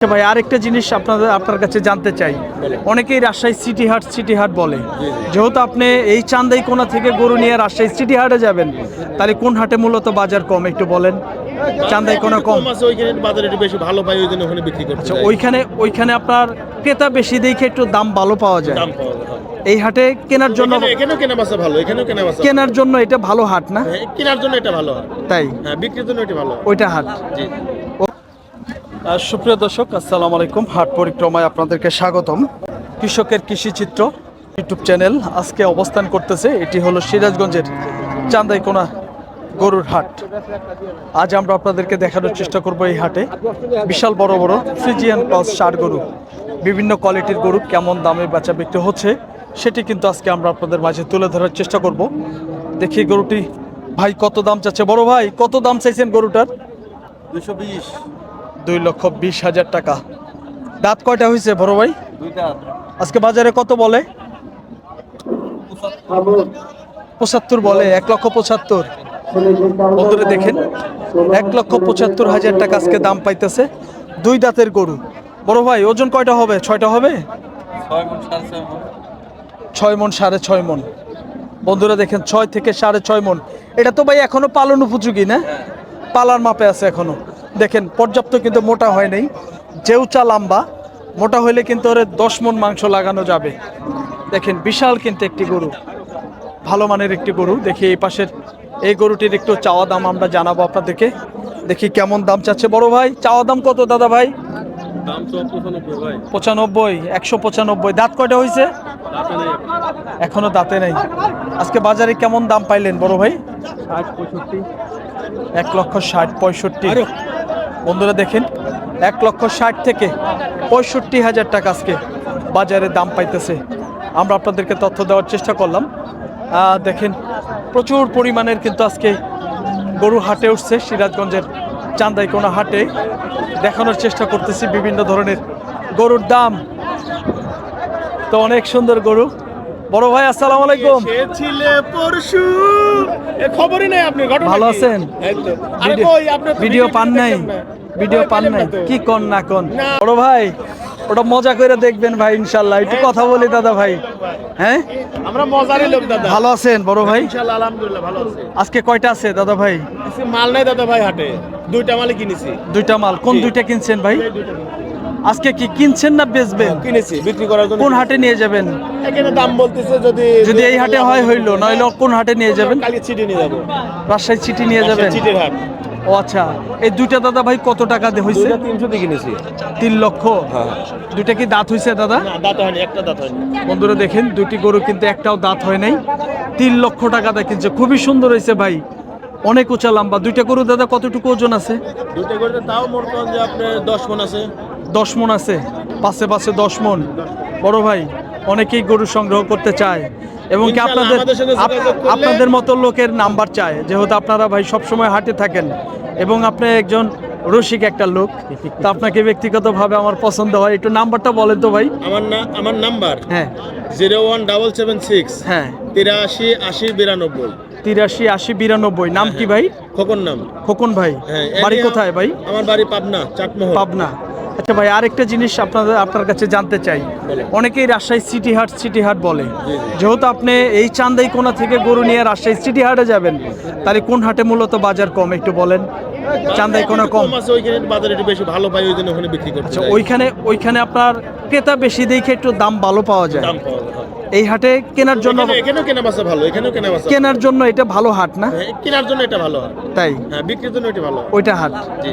ভাই আরেকটা জিনিস আপনার কাছে জানতে চাই। অনেকেই রাজশাহী সিটি হাট বলে, যেহেতু আপনি এই চান্দাইকোনা থেকে গরু নিয়ে রাজশাহী সিটি হাটে যাবেন, তাহলে কোন হাটে মূলত বাজার কম একটু বলেন? চান্দাইকোনা কম আছে, ওইখানে বাজার একটু বেশি ভালো পাই, ওইজন্য ওখানে বিক্রি করতে আচ্ছা, যাই। ওইখানে আপনার ক্রেতা বেশি দেখে একটু দাম ভালো পাওয়া যায়। দাম পাওয়া যায়, হ্যাঁ। এই হাটে কেনার জন্য এখানেও কেনা বেচা ভালো, এখানেও কেনা বেচা কেনার জন্য এটা ভালো হাট না? হ্যাঁ, কেনার জন্য এটা ভালো হয়, তাই হ্যাঁ, বিক্রির জন্য এটা ভালো হয়। ওইটা হাট। জি। সুপ্রিয় দর্শক, আসসালামু আলাইকুম। হাট পরিক্রমায় আপনাদেরকে স্বাগতম। কৃষকের কৃষিচিত্র ইউটিউব চ্যানেল আজকে অবস্থান করতেছে, এটি হলো সিরাজগঞ্জের চান্দাইকোনা গরুর হাট। আজ আমরা আপনাদেরকে দেখানোর চেষ্টা করব এই হাটে বিশাল বড় বড় ফ্রিজিয়ান ক্রস ষাঁড় গরু, বিভিন্ন কোয়ালিটির গরু কেমন দামে বেচা বিক্রি হচ্ছে সেটি কিন্তু আজকে আমরা আপনাদের মাঝে তুলে ধরার চেষ্টা করব। দেখি গরুটি ভাই কত দাম চাচ্ছে। বড় ভাই কত দাম চাইছেন গরুটার? 220। 2,20,000 টাকা। দাঁত কয়টা হয়েছে বড় ভাই? দুইটা। আজকে বাজারে কত বলে? 75 বলে। 1,75,000। বন্ধুরা দেখেন, 1,75,000 টাকা আজকে দাম পাইতেছে। দুই দাঁতের গরু। বড় ভাই ওজন কয়টা হবে? 6টা হবে? 6 মণ 6.5 মণ। বন্ধুরা দেখেন, 6 থেকে 6.5 মণ। এটা তো ভাই এখনো পালন উপযোগী না? পালার মাপে আছে এখনো। দেখেন পর্যাপ্ত কিন্তু মোটা হয় নাই, জেউচা লম্বা। মোটা হইলে কিন্তু ওরে 10 মণ মাংস লাগানো যাবে। দেখেন বিশাল কিন্তু একটি গরু, ভালো মানের একটি গরু। দেখি এই পাশের এই গরুটির একটু চাওয়া দাম আমরা জানাবো আপনাদেরকে। দেখি কেমন দাম চাচ্ছে বড় ভাই। চাওয়া দাম কত দাদা ভাই? দাম তো 95 ভাই। 95, 195। দাঁত কয়টা হয়েছে? এখনো দাঁতে নেই। আজকে বাজারে কেমন দাম পাইলেন বড় ভাই? 60-65। 1,60,000-1,65,000। বন্ধুরা দেখেন, 1,60,000 থেকে 65,000 টাকা আজকে বাজারে দাম পাইতেছে। আমরা আপনাদেরকে তথ্য দেওয়ার চেষ্টা করলাম। দেখেন প্রচুর পরিমাণের কিন্তু আজকে গরু হাটে উঠছে সিরাজগঞ্জের চান্দাইকোনা হাটে। দেখানোর চেষ্টা করতেছি বিভিন্ন ধরনের গরুর দাম। তো অনেক সুন্দর গরু। বড় ভাই আসসালামু আলাইকুম। ছিলে পরশু, এ খবরই নাই আপনি। ঘটনা ভালো কি? আছেন? এই তো। আরে কই আপনি তো ভিডিও পান নাই? দেখেন না। ভিডিও পান পেলেন নাই? না তো। কি কোন না কোন? না। বড় ভাই ওটা মজা করে দেখবেন ভাই, ইনশাল্লাহ। একটু কথা বলি দাদা ভাই। হ্যাঁ, আমরা মজারই লোক দাদা। ভালো আছেন বড় ভাই? ইনশাআল্লাহ আলহামদুলিল্লাহ ভালো আছি। আজকে কয়টা আছে দাদা ভাই? আজকে মাল নাই দাদা ভাই হাটে। দুইটা মালই কিনেছি। দুইটা মাল। কোন দুইটা কিনছেন ভাই? এই দুইটা আজকে কি কিনছেন না বেচবেন? কিনেছি বিক্রি করার জন্য। কোন হাটে নিয়ে যাবেন? এখানে দাম বলতেছে, যদি এই হাটে হয় হইলো, নইলে কোন হাটে নিয়ে যাবেন? কালকে চিঠি নিয়ে যাবো। রাজশাহী সিটি নিয়ে যাবেন? চিঠির হাট। ও আচ্ছা। এই দুইটা দাদা ভাই কত টাকা দিয়ে হয়েছে? 300 দিয়ে কিনেছি। 3 লক্ষ। হ্যাঁ। দুইটা কি দাঁত হয়েছে দাদা? না দাঁত হয়নি, একটা দাঁত হয়নি। বন্ধুরা দেখেন, দুটি গরু কিন্তু একটাও দাঁত হয় নাই। 3 লক্ষ টাকা দিয়ে কিনছে। খুবই সুন্দর হয়েছে ভাই, অনেক উঁচা লম্বা। দুইটা গরু দাদা কতটুকু ওজন আছে? দুইটা করতে তাও মনে করেন যে আপনার 10 মণ আছে। 10 মণ আছে। পাশে পাশে 10 মণ। বড় ভাই অনেকেই গরু সংগ্রহ করতে চায়, এবং কি ইনশাআল্লাহ আমাদের সঙ্গে যোগাযোগ করলে- আপনাদের মতো লোকের নাম্বার চায়, যেহেতু আপনারা ভাই সবসময় হাটে থাকেন এবং আপনি একজন রসিক একটা লোক, তো আপনাকে ব্যক্তিগতভাবে আমার পছন্দ হয়। একটু নাম্বারটা বলেন তো ভাই। আমার নাম্বার হ্যাঁ 01776 হ্যাঁ 83 80 92। 83 80 92। নাম কি ভাই? খোকন নাম। খোকন ভাই। হ্যাঁ, বাড়ি এমনি কোথায় ভাই? আমার বাড়ি পাবনা, চাটমোহর। পাবনা। আচ্ছা ভাই আরেকটা জিনিস আপনার কাছে জানতে চাই। বলেন। অনেকেই রাজশাহী সিটি হাট বলে, জি। যেহেতু আপনি এই চান্দাইকোনা থেকে গরু নিয়ে রাজশাহী সিটি হাটে যাবেন, তাহলে কোন হাটে মূলত বাজার কম একটু বলেন? চান্দাইকোনা কম আছে, ওইখানে বাজার একটু বেশি ভালো পাই, ওইজন্য ওখানে বিক্রি করতে আচ্ছা, যাই। ওইখানে আপনার ক্রেতা বেশি দেখে একটু দাম ভালো পাওয়া যায়। দাম পাওয়া যায়, হ্যাঁ। এই হাটে কেনার জন্য এখানেও কেনা বেচা ভালো, এখানেও কেনা বেচা। কেনার জন্য এটা ভালো হাট না? হ্যাঁ, কেনার জন্য এটা ভালো হয়, তাই হ্যাঁ, বিক্রির জন্য এটা ভালো হয়। ওইটা হাট। জি।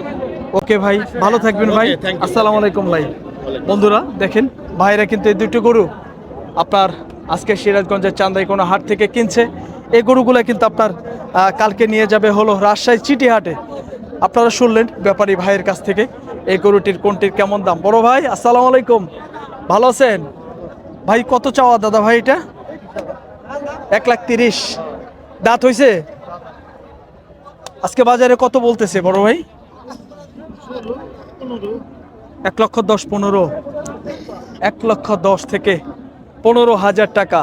ওকে ভাই, ভালো থাকবেন ভাই। Okay, thank you. আসসালামু আলাইকুম ভাই। ওয়ালাইকুম। বন্ধুরা দেখেন, ভাইরা কিন্তু এই দুটো গরু আপনার আজকে সিরাজগঞ্জের চান্দাইকোনা হাট থেকে কিনছে। এই গরুগুলো কিন্তু আপনার কালকে নিয়ে যাবে হলো রাজশাহী সিটি হাটে। আপনারা শুনলেন ব্যাপারী ভাইয়ের কাছ থেকে এই গরুটির কোনটির কেমন দাম। বড় ভাই আসসালামু আলাইকুম, ভালো আছেন ভাই? কত চাওয়া দাদা ভাই এটা? 1,30,000। দাঁত হইছে? আজকে বাজারে কত বলতেছে বড় ভাই? 1,10,000 15। 1,10,000 থেকে 15,000 টাকা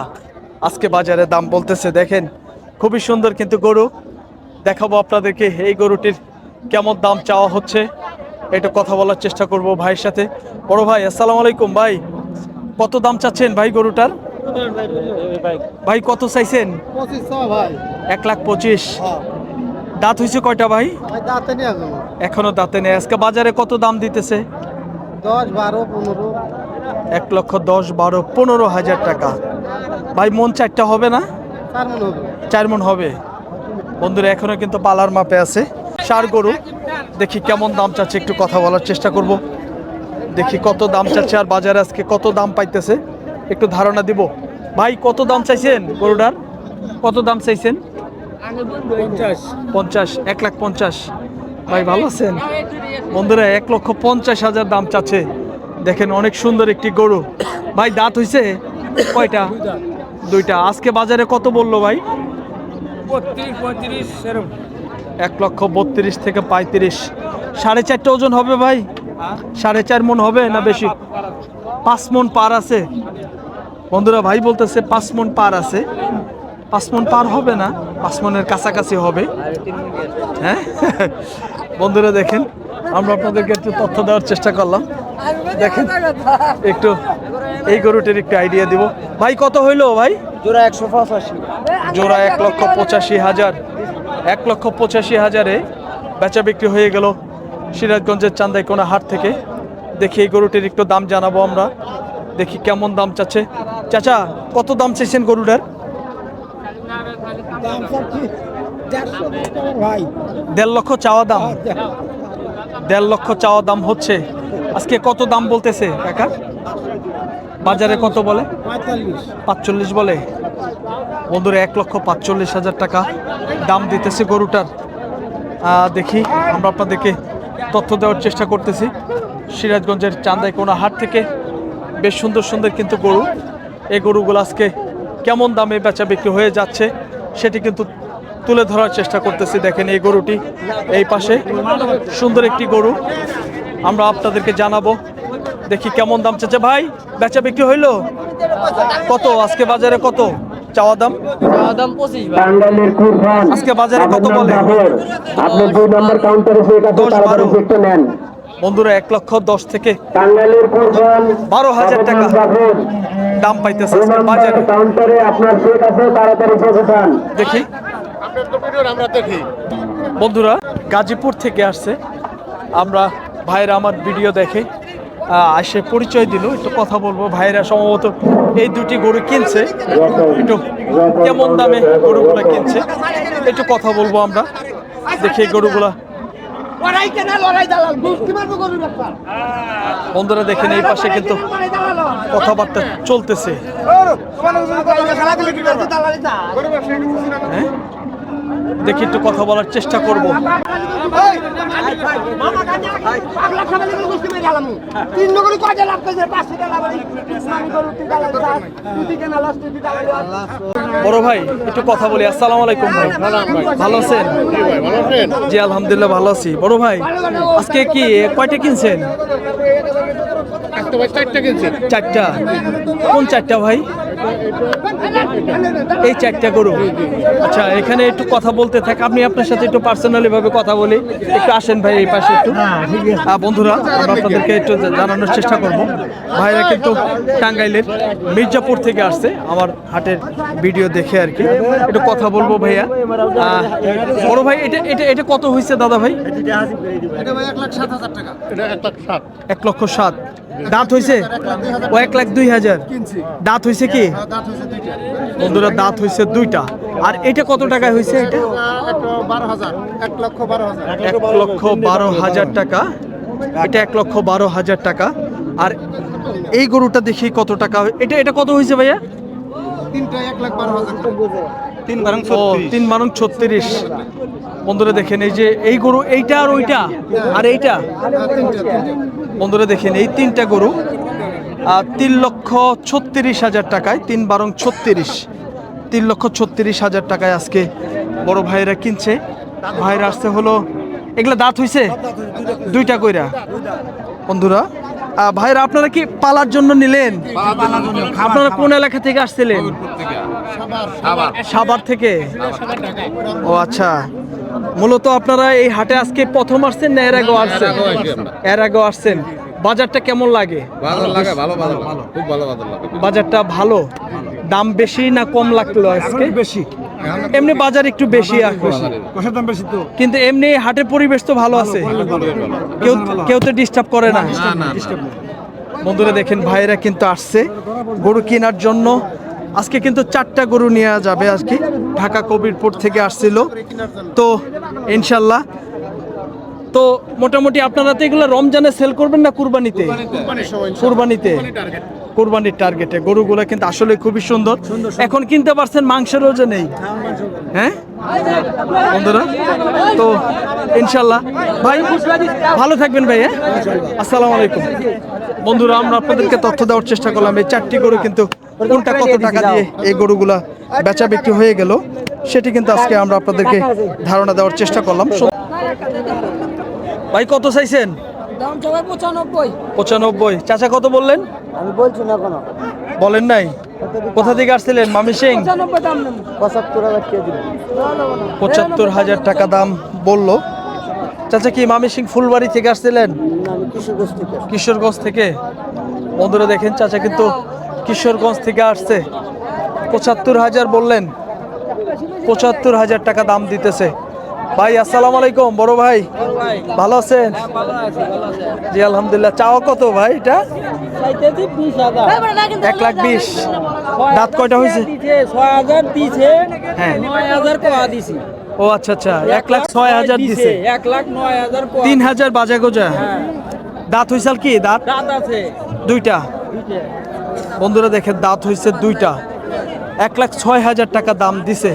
আজকে বাজারে দাম বলতেছে। দেখেন খুবই সুন্দর কিন্তু গরু। দেখাবো আপনাদেরকে এই গরুটির কেমন দাম চাওয়া হচ্ছে একটু কথা বলার চেষ্টা করব ভাইয়ের সাথে। বড় ভাই আসসালামু আলাইকুম। ভাই কত দাম চাচ্ছেন ভাই গরুটার? ভাই কত চাইছেন? 1,25,000। দাঁত হয়েছে কয়টা ভাই? এখনো দাঁতে নেই। আজকে বাজারে কত দাম দিতেছে? 1,10,000-1,12,000 টাকা। ভাই মন 4টা হবে না? 4 মন হবে। বন্ধুরা এখনো কিন্তু পালার মাপে আছে। ষাঁড় গরু, দেখি কেমন দাম চাচ্ছে, একটু কথা বলার চেষ্টা করব। দেখি কত দাম চাচ্ছে আর বাজারে আজকে কত দাম পাইতেছে, একটু ধারণা দিব। ভাই কত দাম চাইছেন গরুটার? কত দাম চাইছেন? 50। 1,50,000। ভাই ভালো আছেন? বন্ধুরা 1,50,000 দাম চাচ্ছে। দেখেন অনেক সুন্দর একটি গরু। ভাই দাঁত হইছে কয়টা? দুইটা। আজকে বাজারে কত বললো ভাই? 1,32,000 থেকে 35। 4.5 ওজন হবে ভাই? 4.5 মন হবে না বেশি? 5 মন পার আছে। বন্ধুরা ভাই বলতেছে 5 মন পার আছে। 5 মন পার হবে না, 5 মনের কাছাকাছি হবে। হ্যাঁ বন্ধুরা দেখেন, আমরা আপনাদেরকে একটু তথ্য দেওয়ার চেষ্টা করলাম। দেখেন একটু এই গরুটির একটু আইডিয়া দিব। ভাই কত হইলো ভাই? জোড়া 185। জোড়া 1,85,000। 1,85,000-এ বেচা বিক্রি হয়ে গেল সিরাজগঞ্জের চান্দাইকোনা হাট থেকে। দেখি এই গরুটির একটু দাম জানাবো আমরা, দেখি কেমন দাম চাচ্ছে। চাচা কত দাম চাইছেন গরুটার? 1.5 লক্ষ চাওয়া দাম। 1.5 লক্ষ চাওয়া দাম হচ্ছে। আজকে কত দাম বলতেছে কাকা? বাজারে কত বলে? 45 বলে। বন্ধুরা 1,45,000 টাকা দাম দিতেছে গরুটার। দেখি আমরা আপনাদেরকে তথ্য দেওয়ার চেষ্টা করতেছি সিরাজগঞ্জের চান্দাইকোনা হাট থেকে। বেশ সুন্দর সুন্দর কিন্তু গরু। এই গরুগুলো আজকে কেমন দামে বেচা বিক্রি হয়ে যাচ্ছে সেটি কিন্তু তুলে ধরার চেষ্টা করতেছি। দেখেন এই গরুটি এই পাশে সুন্দর একটি গরু, আমরা আপনাদেরকে জানাবো। দেখি কেমন দাম চাচ্ছে। ভাই বেচা বিক্রি হইলো কত? আজকে বাজারে কত চাওয়া দাম? আজকে বাজারে কত বলে? 10-12। বন্ধুরা 1,10,000 থেকে 12,000 টাকা দাম পাইতেছে বাজারে। দেখি বন্ধুরা গাজীপুর থেকে আসছে, আমরা ভাইরা আমার ভিডিও দেখে আসে পরিচয় দিল, একটু কথা বলবো। ভাইরা সম্ভবত এই দুটি গরু কিনছে, একটু কেমন দামে গরুগুলা কিনছে একটু কথা বলবো আমরা। দেখি এই গরুগুলা। বন্ধুরা দেখেন এই পাশে কিন্তু কথাবার্তা চলতেছে। হ্যাঁ দেখি একটু কথা বলার চেষ্টা করব। বড় ভাই একটু কথা বলি। আসসালামু আলাইকুম ভাই, ভালো আছেন? জি আলহামদুলিল্লাহ ভালো আছি। বড় ভাই আজকে কি কয়টা কিনছেন? 4টা। কোন 4টা ভাই? এই 4টা গরু। আচ্ছা এখানে একটু কথা বলতে থাক, আপনি আপনার সাথে একটু পার্সোনালি ভাবে কথা বলি। একটু আসেন ভাই এই পাশে একটু। বন্ধুরা আমরা আপনাদেরকে একটু জানানোর চেষ্টা করব। ভাইরা কিন্তু টাঙ্গাইলের মির্জাপুর থেকে আসছে আমার হাটের ভিডিও দেখে আর কি। একটু কথা বলবো ভাইয়া। বড় ভাই এটা এটা এটা কত হয়েছে দাদা ভাই? 1,07,000 টাকা। 1,07,000। দাঁত হয়েছে? ও 1,02,000 দাঁত হয়েছে কি? বন্ধুরা দাঁত হয়েছে 2টা। আর এটা কত টাকায় হয়েছে? এটা 1,12,000 টাকা। এটা 1,12,000 টাকা। আর এই গরুটা দেখি কত টাকা। এটা এটা কত হয়েছে ভাইয়া? 3,36। বন্ধুরা দেখেন এই যে এই গরু, এইটা আর ওইটা আর এইটা। বন্ধুরা দেখেন এই 3টা গরু 3,36,000 টাকায়। 3,36। 3,36,000 টাকায় আজকে বড় ভাইরা কিনছে। ভাইরা আসতে হলো। এগুলা দাঁত হইছে? 2টা কইরা। বন্ধুরা ভাইরা আপনারা কি পালার জন্য নিলেন? আপনারা কোন এলাকা থেকে আসছিলেন? সাভার থেকে। ও আচ্ছা। মূলত আপনারা এই হাটে আজকে প্রথম আসছেন না এর আগেও আসছেন? এর আগেও আসছেন। বাজারটা কেমন লাগে? বাজার লাগে ভালো বাজার ভালো খুব ভালো বাজার লাগে বাজারটা ভালো। দাম বেশি না কম লাগলো আজকে? বেশি এমনি বাজার একটু বেশি এখন, কষার দাম বেশি তো কিন্তু এমনি হাটের পরিবেশ তো ভালো আছে, কেউ কেউ তো ডিস্টার্ব করে না। বন্ধুরা দেখেন ভাইরা কিন্তু আসছে গরু কেনার জন্য। আজকে কিন্তু 4টা গরু নিয়ে যাবে আজকে, ঢাকা কবিরপুর থেকে আসছিল তো ইনশাল্লাহ। তো মোটামুটি আপনারা তো এগুলো রমজানে সেল করবেন না কুরবানিতে? কুরবানিতে, কুরবানির টার্গেটে গরুগুলো কিন্তু আসলে খুবই সুন্দর। এখন কিনতে পারছেন, মাংসেরও যে নেই। হ্যাঁ বন্ধুরা, তো ইনশাল্লাহ ভাই ভালো থাকবেন ভাই। হ্যাঁ, আসসালামু আলাইকুম। বন্ধুরা আমরা আপনাদেরকে তথ্য দেওয়ার চেষ্টা করলাম এই 4টি গরু কিন্তু কোনটা কত টাকা দিয়ে এই গরুগুলা বেচা বিক্রি হয়ে গেল সেটি কিন্তু আজকে আমরা আপনাদেরকে ধারণা দেওয়ার চেষ্টা করলাম। ভাই কত চাইছেন? দাম সবাই 95। 95। চাচা কত বললেন? আমি বলছি না কোনো বলেন নাই। কোথা থেকে আসছিলেন? মামি সিং। 95 দাম নেন 75,000 টাকা দিন 75,000 টাকা দাম বললো চাচা। কি মামি সিং ফুলবাড়ি থেকে আসছিলেন? আমি কিশোরগঞ্জ থেকে কিশোরগঞ্জ থেকে। বন্ধুরা দেখেন চাচা কিন্তু কিশোরগঞ্জ থেকে আসছে। 75,000 বললেন, 75,000 টাকা দাম দিতেছে। ভাই আসসালামু আলাইকুম। বড় ভাই ভালো আছেন? জি আলহামদুলিল্লাহ। চাওয়া কত ভাই এটা? 1,20,000। দাঁত কয়টা হয়েছে? 6000 দিছে, হ্যাঁ। 9000 কোয়া দিছি। ও আচ্ছা আচ্ছা, 1,06,000 দিছে। 1,09,000 কোয়া। 3,000 বাজা গোজা। দাঁত হইসাল কি? দাঁত দাঁত আছে দুইটা। বন্ধুরা দেখেন দাঁত হইছে দুইটা। 1,06,000 টাকা দাম দিছে।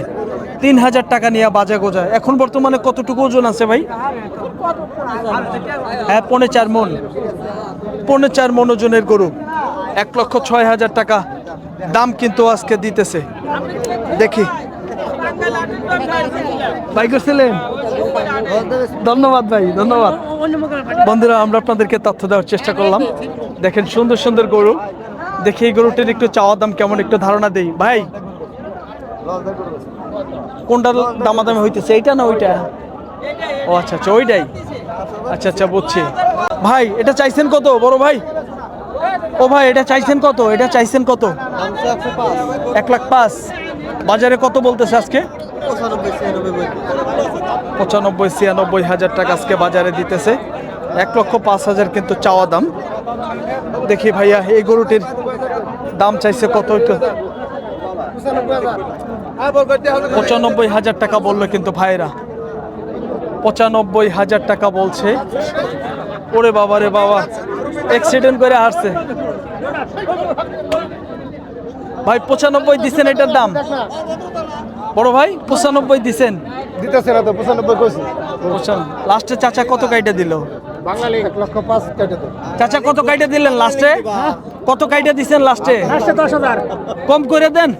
3,000 টাকা নিয়ে বাজা গোজা। এখন বর্তমানে কতটুকু ওজন আছে ভাই? হ্যাঁ 4.5 মণ। 4.5 মণ ওজনের গরু 1,06,000 টাকা দাম কিন্তু আজকে দিতেছে। দেখি ভাই করছিলেন, ধন্যবাদ ভাই, ধন্যবাদ। বন্ধুরা আমরা আপনাদেরকে তথ্য দেওয়ার চেষ্টা করলাম। দেখেন সুন্দর সুন্দর গরু। দেখি এই গরুটির একটু চাওয়া দাম কেমন একটু ধারণা দেই। ভাই কোনটার দামাদামি হইতেছে, এইটা না ওইটা? ও আচ্ছা আচ্ছা ওইটাই। আচ্ছা আচ্ছা বুঝছি। ভাই এটা চাইছেন কত বড় ভাই? ও ভাই এটা চাইছেন কত? এটা চাইছেন কত? 1,05,000। বাজারে কত বলতেছে আজকে? 95-96,000 টাকা আজকে বাজারে দিতেছে। 1,05,000 কিন্তু চাওয়া দাম। দেখি ভাইয়া এই গরুটির দাম চাইছে কত? 95,000 টাকা বললো কিন্তু ভাইরা। 95,000 টাকা বলছে। ওরে বাবা রে বাবা, অ্যাক্সিডেন্ট করে আসছে ভাই। 95 দিছেন এটার দাম? বড় ভাই 95 দিছেন? দিতেছে না তো 95 কইছি লাস্টে চাচা কত কাইটা দিল? বাঙালি 1,05,000 টাকা তো চাচা কত কাইটা দিলেন লাস্টে? কত কাইটা দিছেন লাস্টে? 10,000 কম করে দেন,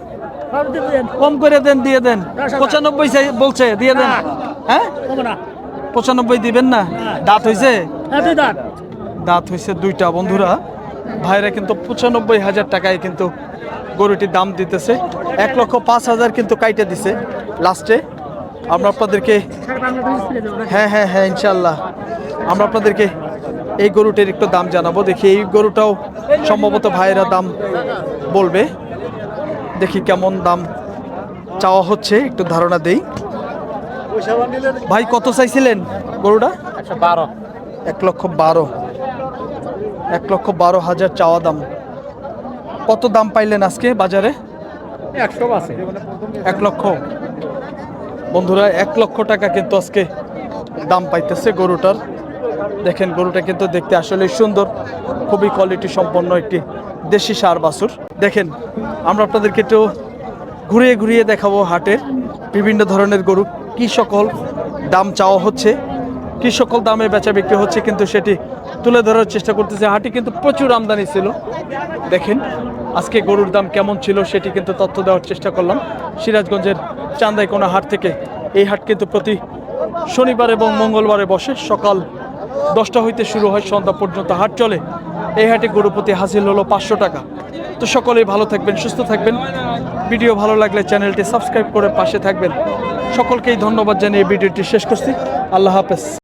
কম করে দেন, দিয়ে দেন। 95 বলছে, দিয়ে দেন। হ্যাঁ 95 দিবেন না? দাঁত হইছে? দাঁত হইছে দুইটা। বন্ধুরা ভাইরা কিন্তু 95,000 টাকায় কিন্তু গরুটির দাম দিতেছে। 1,05,000 কিন্তু কাইটা দিছে লাস্টে। আমরা আপনাদেরকে হ্যাঁ হ্যাঁ হ্যাঁ ইনশাল্লাহ আমরা আপনাদেরকে এই গরুটির একটু দাম জানাবো। দেখি এই গরুটাও সম্ভবত ভাইয়েরা দাম বলবে। দেখি কেমন দাম চাওয়া হচ্ছে একটু ধারণা দেই। ভাই কত চাইছিলেন গরুটা? 112। 1,12,000। 1,12,000 চাওয়া দাম। কত দাম পাইলেন আজকে বাজারে? 100 আছে। 1 লক্ষ। বন্ধুরা 1 লক্ষ টাকা কিন্তু আজকে দাম পাইতেছে গরুটার। দেখেন গরুটা কিন্তু দেখতে আসলে সুন্দর, খুবই কোয়ালিটি সম্পন্ন একটি দেশি ষাঁড় বাছুর। দেখেন আমরা আপনাদেরকে একটু ঘুরিয়ে ঘুরিয়ে দেখাবো হাটের বিভিন্ন ধরনের গরু কি সকল দাম চাওয়া হচ্ছে, কি সকল দামে বেচা বিক্রি হচ্ছে, কিন্তু সেটি তুলে ধরার চেষ্টা করতেছে। হাটে কিন্তু প্রচুর আমদানি ছিল। দেখেন আজকে গরুর দাম কেমন ছিল সেটি কিন্তু তথ্য দেওয়ার চেষ্টা করলাম সিরাজগঞ্জের চান্দাইকোনা হাট থেকে। এই হাট কিন্তু প্রতি শনিবার এবং মঙ্গলবারে বসে। সকাল 10টা হইতে শুরু হয়, সন্ধ্যা পর্যন্ত হাট চলে। এই হাটে গরু প্রতি হাসিল হলো 500 টাকা। তো সকলেই ভালো থাকবেন, সুস্থ থাকবেন। ভিডিও ভালো লাগলে চ্যানেলটি সাবস্ক্রাইব করে পাশে থাকবেন। সকলকেই ধন্যবাদ জানিয়ে ভিডিওটি শেষ করছি। আল্লাহ হাফেজ।